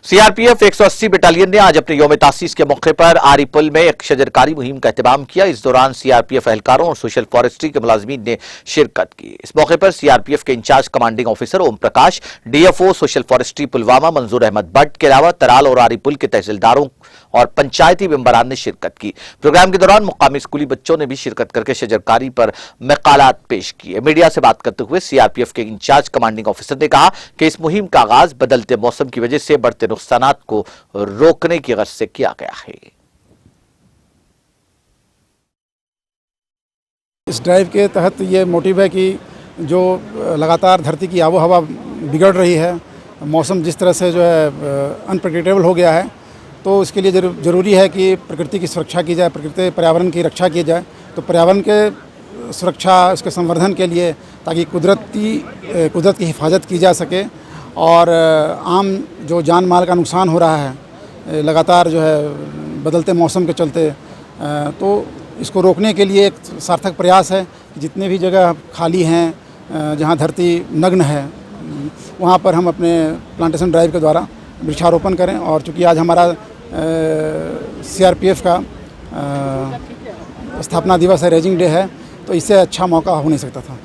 CRPF 180 battalion ने आज अपने यौम तासीस के मौके पर आरी पुल में एक शजरकारी मुहिम का एहतमाम किया। इस दौरान सीआरपीएफ एहलकारों और सोशल फॉरेस्ट्री के मुलाजमीन ने शिरकत की। इस मौके पर सीआरपीएफ के in charge commanding officer Om Prakash, DFO social forestry Pulwama मंजूर अहमद भट्ट के अलावा तराल और आरी पुल के तहसीलदारों और पंचायती मेंबरान ने शिरकत की। प्रोग्राम के दौरान मुकामी स्कूली बच्चों ने भी शिरकत करके शजरकारी पर मकालात पेश किए। मीडिया से बात करते हुए सीआरपीएफ के इंचार्ज कमांडिंग ऑफिसर ने कहा कि इस मुहिम का आगाज बदलते मौसम की वजह से बढ़ते नुकसानात को रोकने की गर्ज से किया गया है। इस ड्राइव के तहत ये मोटिव है कि जो लगातार धरती की आबो हवा बिगड़ रही है, मौसम जिस तरह से जो है अनप्रेडिक्टेबल हो गया है, तो इसके लिए ज़रूरी है कि प्रकृति की सुरक्षा की जाए, प्रकृति पर्यावरण की रक्षा की जाए। तो पर्यावरण के सुरक्षा, उसके संवर्धन के लिए, ताकि कुदरत की हिफाजत की जा सके और आम जो जान माल का नुकसान हो रहा है लगातार जो है बदलते मौसम के चलते, तो इसको रोकने के लिए एक सार्थक प्रयास है कि जितने भी जगह खाली हैं, जहां धरती नग्न है, वहां पर हम अपने प्लांटेशन ड्राइव के द्वारा वृक्षारोपण करें। और चूँकि आज हमारा सीआरपीएफ का स्थापना दिवस है, रेजिंग डे है, तो इससे अच्छा मौका हो नहीं सकता था।